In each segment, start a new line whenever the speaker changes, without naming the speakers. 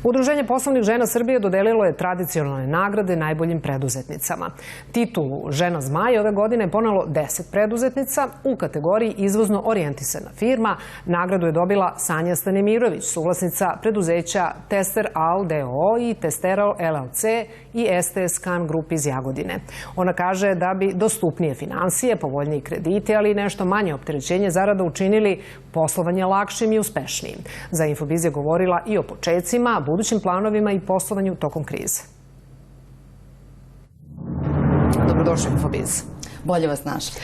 Udruženje poslovnih žena Srbije dodelilo je tradicionalne nagrade najboljim preduzetnicama. Titulu Žena zmaj ove godine je ponelo 10 preduzetnica u kategoriji izvozno orijentisana firma. Nagradu je dobila Sanja Stanimirović, suvlasnica preduzeća Tester Al d.o.o. i Testerol LLC i STS Kan Grup iz Jagodine. Ona kaže da bi dostupnije finansije, povoljniji krediti, ali i nešto manje opterećenje zarada učinili poslovanje lakšim i uspešnijim. Za Infobiz je govorila i o počecima, budućim planovima i poslovanju tokom krize. Dobrodošli u Infobiz.
Bolje vas našli.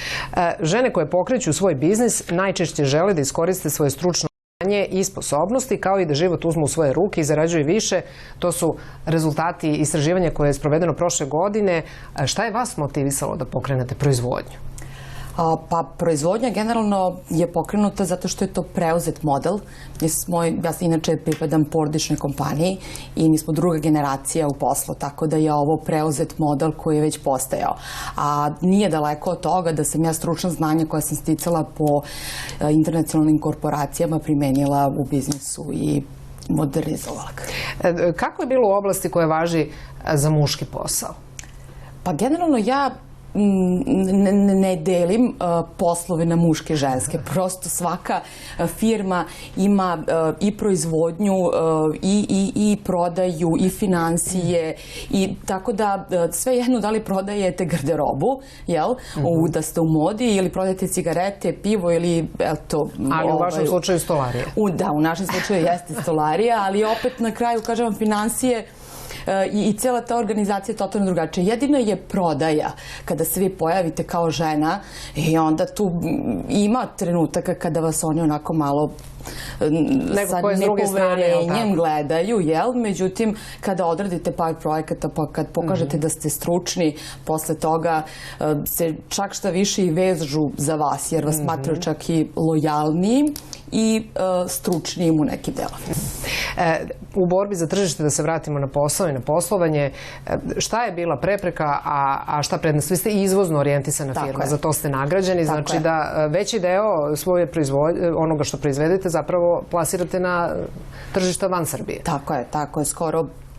Žene koje pokreću svoj biznis najčešće žele da iskoriste svoje stručno znanje i sposobnosti, kao i da život uzmu u svoje ruke i zarađuju više. To su rezultati istraživanja koje je sprovedeno prošle godine. Šta je vas motivisalo da pokrenete proizvodnju?
Pa proizvodnja generalno je pokrenuta zato što je to preuzet model. Ja inače pripadam porodičnoj kompaniji i mi smo druga generacija u poslu, tako da je ovo preuzet model koji je već postojao. A nije daleko od toga da sam ja stručna znanja koja sam sticala po internacionalnim korporacijama primenila u biznisu i modernizovala ga.
Kako je bilo u oblasti koja važi za muški posao?
Pa generalno ja ne delim poslove na muške i ženske. Prosto svaka firma ima i proizvodnju i prodaju i finansije i tako da sve jedno da li prodajete garderobu, da ste u modi ili prodajete cigarete, pivo ili
ali u vašem slučaju stolarija.
Da, u našem slučaju jeste stolarija, ali opet na kraju kažem vam finansije i cela ta organizacija je totalno drugačija. Jedino je prodaja. Kada se vi pojavite kao žena i onda tu ima trenutaka kada vas oni onako malo sa nepoverenjem gledaju, međutim, kada odradite par projekata, pa kad pokažete da ste stručni, posle toga se čak šta više i vežu za vas, jer vas smatraju čak i lojalnijim i stručnijim u nekim delovima.
U borbi za tržište, da se vratimo na posao i na poslovanje, šta je bila prepreka, a šta prednost? Vi ste izvozno orijentisana firma, za to ste nagrađeni, znači da veći deo svoje onoga što proizvedete zapravo plasirate na tržišta van Srbije.
Tako je,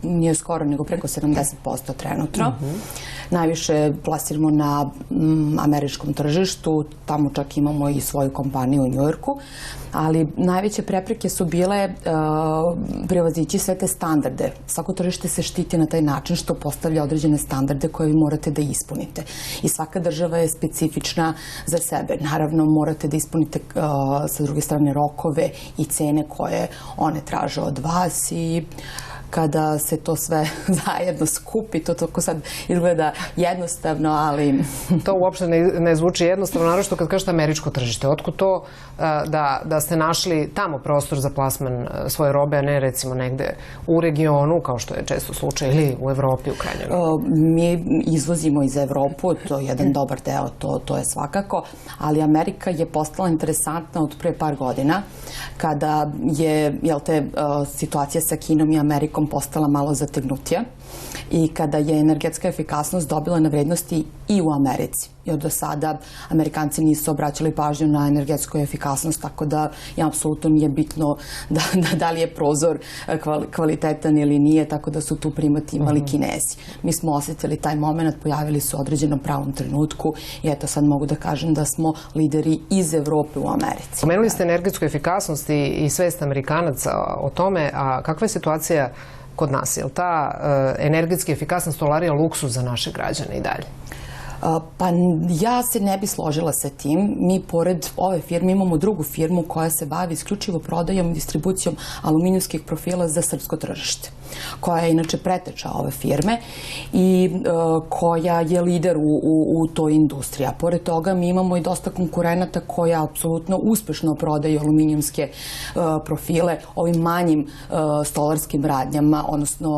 nije skoro, nego preko 70% trenutno. Najviše plasiramo na američkom tržištu, tamo čak imamo i svoju kompaniju u Njujorku, ali najveće prepreke su bile prevazići sve te standarde. Svako tržište se štiti na taj način što postavlja određene standarde koje vi morate da ispunite. I svaka država je specifična za sebe. Naravno, morate da ispunite sa druge strane rokove i cene koje one traže od vas i kada se to sve zajedno skupi, to tako sad izgleda jednostavno, ali...
To uopšte ne zvuči jednostavno, naročito kad kažete američko tržište. Otkud to da ste našli tamo prostor za plasman svoje robe, a ne recimo negde u regionu, kao što je često slučaj, ili u Evropi u krajnjoj?
Mi izvozimo iz Evropu, to je jedan dobar deo, to je svakako, ali Amerika je postala interesantna od pre par godina, kada je situacija sa Kinom i Amerikom postala malo zategnutija i kada je energetska efikasnost dobila na vrednosti i u Americi. Jer do sada Amerikanci nisu obraćali pažnju na energetsku efikasnost, tako da je apsolutno nije bitno da li je prozor kvalitetan ili nije, tako da su tu primati imali Kinezi. Mi smo osjetili taj moment, pojavili su u određenom pravom trenutku i eto sad mogu da kažem da smo lideri iz Evrope u Americi.
Spomenuli ste energetsku efikasnost i svest Amerikanaca o tome, a kakva je situacija kod nas? Je li ta energetski efikasna stolarija luksuz za naše građane i dalje?
Pa ja se ne bi složila sa tim. Mi pored ove firme imamo drugu firmu koja se bavi isključivo prodajom i distribucijom aluminijskih profila za srpsko tržište, koja je inače preteča ove firme i koja je lider u toj industriji. A pored toga mi imamo i dosta konkurenata koja apsolutno uspešno prodaju aluminijumske profile ovim manjim stolarskim radnjama, odnosno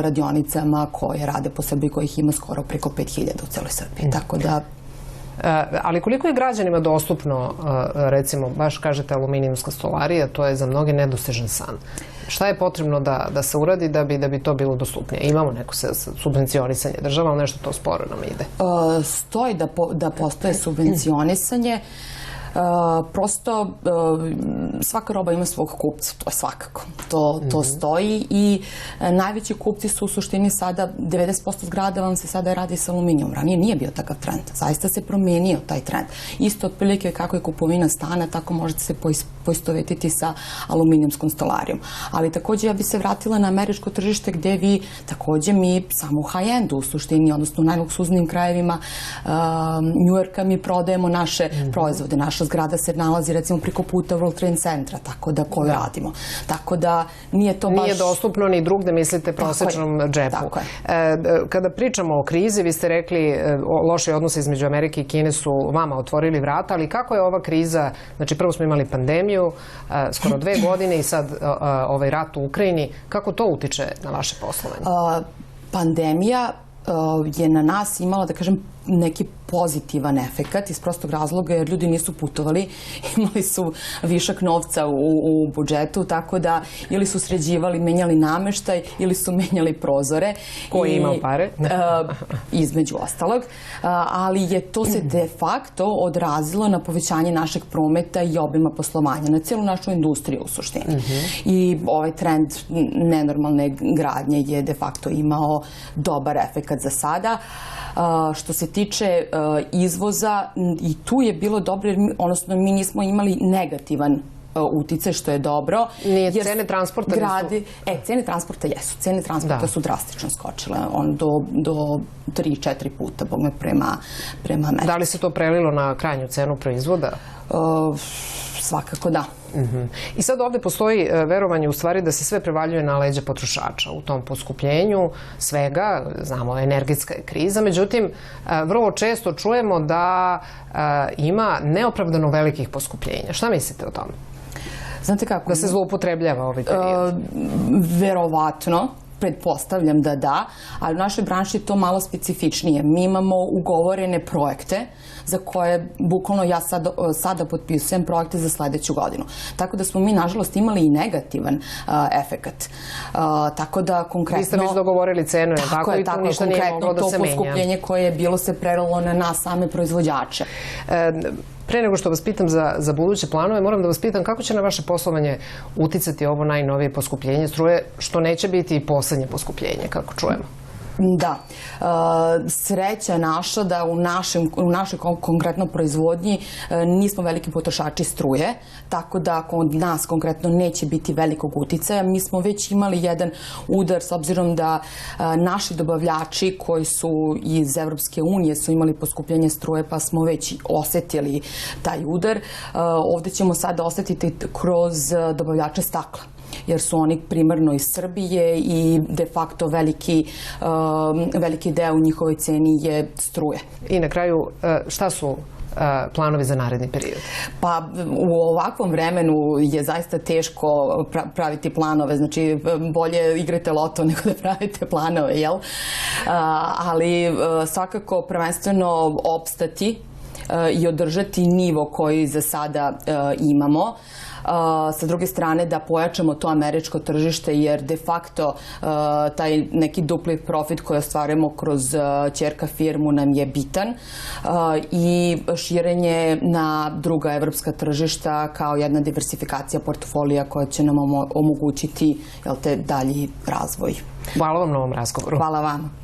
radionicama koje rade po Srbiji, kojih ima skoro preko 5000 u celoj Srbiji. Tako da...
Ali koliko je građanima dostupno, recimo, baš kažete aluminijumska stolarija, to je za mnoge nedostižan san. Šta je potrebno da se uradi da bi to bilo dostupnije? Imamo neko subvencionisanje država, ali nešto to sporo nam ide.
Stoji da postoje subvencionisanje. Prosto svaka roba ima svog kupca, to je svakako. To stoji i najveći kupci su u suštini sada 90% zgrada vam se sada radi sa aluminijom. Ranije nije bio takav trend. Zaista se promenio taj trend. Isto otprilike kako je kupovina stana, tako možete se poistovetiti sa aluminijumskom stolarijom. Ali takođe ja bi se vratila na američko tržište gde vi takođe mi samo u high-endu u suštini, odnosno u najluksuznijim krajevima Njujorka mi prodajemo naše proizvode. Naša zgrada se nalazi recimo preko puta World Trade Centra, tako da koju radimo. Tako da nije to baš...
Nije dostupno ni drugde, mislite, prosečnom džepu.
Tako je.
Kada pričamo o krizi, vi ste rekli loši odnose između Amerike i Kine su vama otvorili vrata, ali kako je ova kriza, znači prvo smo imali pandemiju, skoro 2 godine i sad ovaj rat u Ukrajini, kako to utiče na vaše poslovanje?
Pandemija je na nas imala, da kažem, neki pozitivan efekat iz prostog razloga jer ljudi nisu putovali, imali su višak novca u budžetu, tako da ili su sređivali, menjali nameštaj ili su menjali prozore.
Ko je imao pare?
Između ostalog. Ali je to se de facto odrazilo na povećanje našeg prometa i obima poslovanja, na cijelu našu industriju u suštini. I ovaj trend nenormalne gradnje je de facto imao dobar efekat za sada. Što se tiče izvoza, i tu je bilo dobro, odnosno mi nismo imali negativan uticaj, što je dobro.
Nije, cene transporta nisu?
Cene transporta jesu. Cene transporta su drastično skočile. Do 3-4 puta prema Americi.
Da li se to prelilo na krajnju cenu proizvoda?
Svakako da.
I sad ovde postoji verovanje u stvari da se sve prevaljuje na leđa potrošača u tom poskupljenju svega, znamo, energetska je kriza, međutim, vrlo često čujemo da ima neopravdano velikih poskupljenja. Šta mislite o tome?
Znate kako?
Da se zloupotrebljava ovaj period?
Verovatno. Pretpostavljam da, ali u našoj branši je to malo specifičnije. Mi imamo ugovorene projekte za koje bukvalno ja sada potpisujem projekte za sledeću godinu. Tako da smo mi, nažalost, imali i negativan efekat. Tako da, konkretno... Vi
ste već dogovorili cenu, je tako? I tu ništa nije moglo da se menja.
To poskupljenje koje je bilo se prelilo na nas same proizvođače.
Pre nego što vas pitam za buduće planove, moram da vas pitam kako će na vaše poslovanje uticati ovo najnovije poskupljenje struje, što neće biti i poslednje poskupljenje, kako čujemo.
Da. Sreća naša da u našoj konkretno proizvodnji nismo veliki potrošači struje, tako da kod nas konkretno neće biti velikog uticaja. Mi smo već imali jedan udar s obzirom da naši dobavljači koji su iz Evropske unije su imali poskupljenje struje, pa smo već osetili taj udar. Ovde ćemo sada osetiti kroz dobavljače stakla, jer su oni primarno iz Srbije i de facto veliki deo u njihovoj ceni je struje.
I na kraju, šta su planovi za naredni period?
Pa u ovakvom vremenu je zaista teško praviti planove, znači bolje igrate loto nego da pravite planove, jel? Ali svakako prvenstveno opstati i održati nivo koji za sada imamo. Sa druge strane da pojačamo to američko tržište jer de facto taj neki dupli profit koji ostvarujemo kroz ćerka firmu nam je bitan i širenje na druga evropska tržišta kao jedna diversifikacija portfolija koja će nam omogućiti dalji razvoj.
Hvala vam na ovom razgovoru.
Hvala vam.